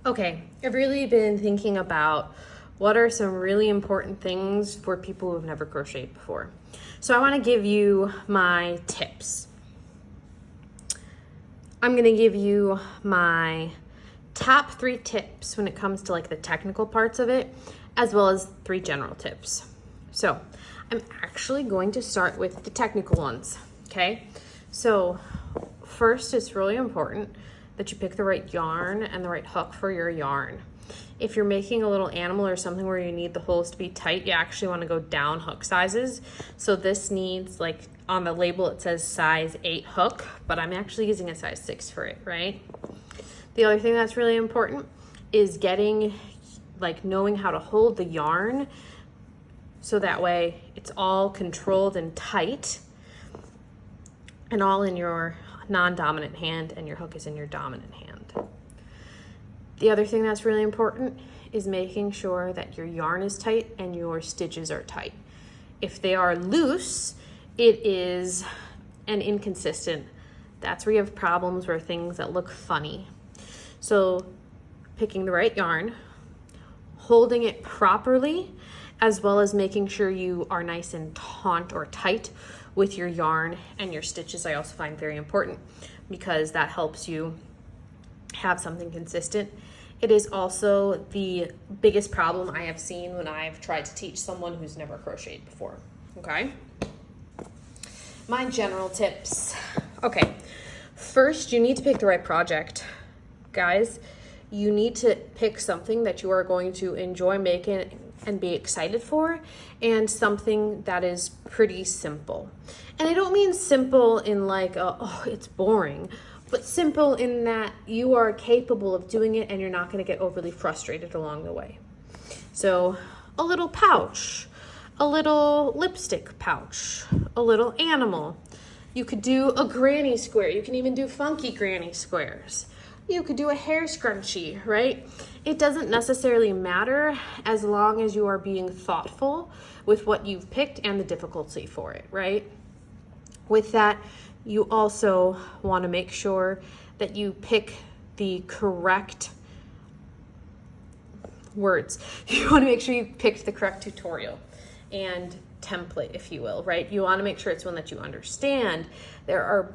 Okay, I've really been thinking about what are some really important things for people who have never crocheted before. So I want to give you my tips. I'm going to give you my top 3 tips when it comes to like the technical parts of it, as well as 3 general tips. So I'm actually going to start with the technical ones, okay? So first, it's really important that you pick the right yarn and the right hook for your yarn. If you're making a little animal or something where you need the holes to be tight, you actually want to go down hook sizes. So this needs, like on the label it says size 8 hook, but I'm actually using a size 6 for it, right? The other thing that's really important is knowing how to hold the yarn so that way it's all controlled and tight and all in your non-dominant hand and your hook is in your dominant hand. The other thing that's really important is making sure that your yarn is tight and your stitches are tight. If they are loose, it is an inconsistent. That's where you have problems where things that look funny. So picking the right yarn, holding it properly, as well as making sure you are nice and taut or tight with your yarn and your stitches, I also find very important because that helps you have something consistent. It is also the biggest problem I have seen when I've tried to teach someone who's never crocheted before, okay? My general tips. Okay, first you need to pick the right project. Guys, you need to pick something that you are going to enjoy making and be excited for, and something that is pretty simple. And I don't mean simple in like, oh, it's boring, but simple in that you are capable of doing it and you're not gonna get overly frustrated along the way. So a little pouch, a little lipstick pouch, a little animal. You could do a granny square. You can even do funky granny squares. You could do a hair scrunchie, right? It doesn't necessarily matter as long as you are being thoughtful with what you've picked and the difficulty for it, right? With that, you also want to make sure that you pick the correct words. You want to make sure you picked the correct tutorial and template, if you will, right? You want to make sure it's one that you understand. There are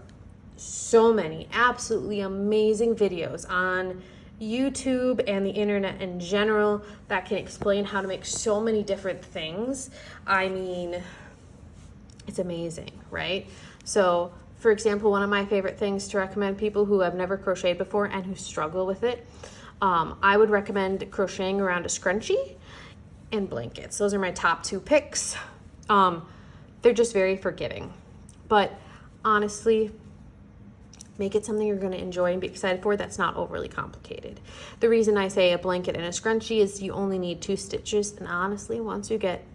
so many absolutely amazing videos on YouTube and the internet in general that can explain how to make so many different things. I mean, it's amazing, right? So, for example, one of my favorite things to recommend people who have never crocheted before and who struggle with it, I would recommend crocheting around a scrunchie and blankets. Those are my top 2 picks. They're just very forgiving, but honestly, make it something you're going to enjoy and be excited for that's not overly complicated. The reason I say a blanket and a scrunchie is you only need 2 stitches, and honestly, once you get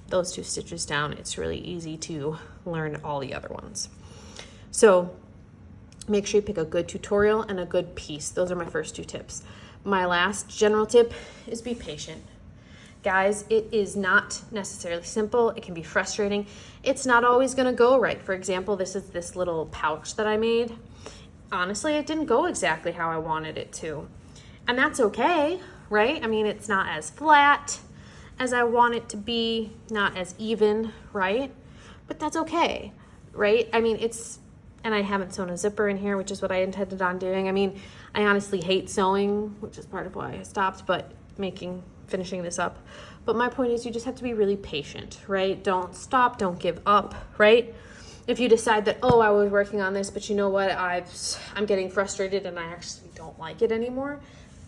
those 2 stitches down, it's really easy to learn all the other ones. So make sure you pick a good tutorial and a good piece. Those are my first 2 tips. My last general tip is be patient. Guys, it is not necessarily simple. It can be frustrating. It's not always going to go right. For example, this is this little pouch that I made. Honestly, it didn't go exactly how I wanted it to. And that's okay, right? I mean, it's not as flat as I want it to be, not as even, right? But that's okay, right? I mean, and I haven't sewn a zipper in here, which is what I intended on doing. I mean, I honestly hate sewing, which is part of why I stopped, but finishing this up. But my point is you just have to be really patient, right? Don't stop, don't give up, right? If you decide that, oh, I was working on this, but you know what, I'm getting frustrated and I actually don't like it anymore,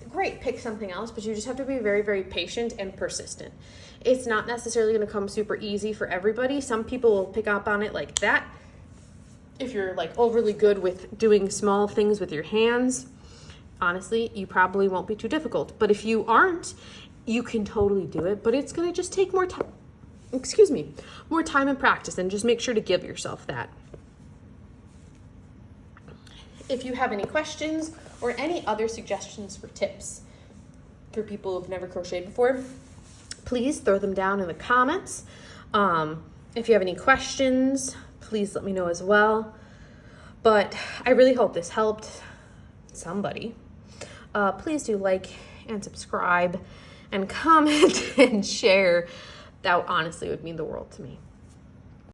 great, pick something else, but you just have to be very, very patient and persistent. It's not necessarily going to come super easy for everybody. Some people will pick up on it like that. If you're like overly good with doing small things with your hands, honestly, you probably won't be too difficult. But if you aren't, you can totally do it, but it's going to just take more time. More time and practice, and just make sure to give yourself that. If you have any questions or any other suggestions for tips for people who've never crocheted before, please throw them down in the comments. If you have any questions, please let me know as well. But I really hope this helped somebody. please do like and subscribe and comment and share. That honestly would mean the world to me.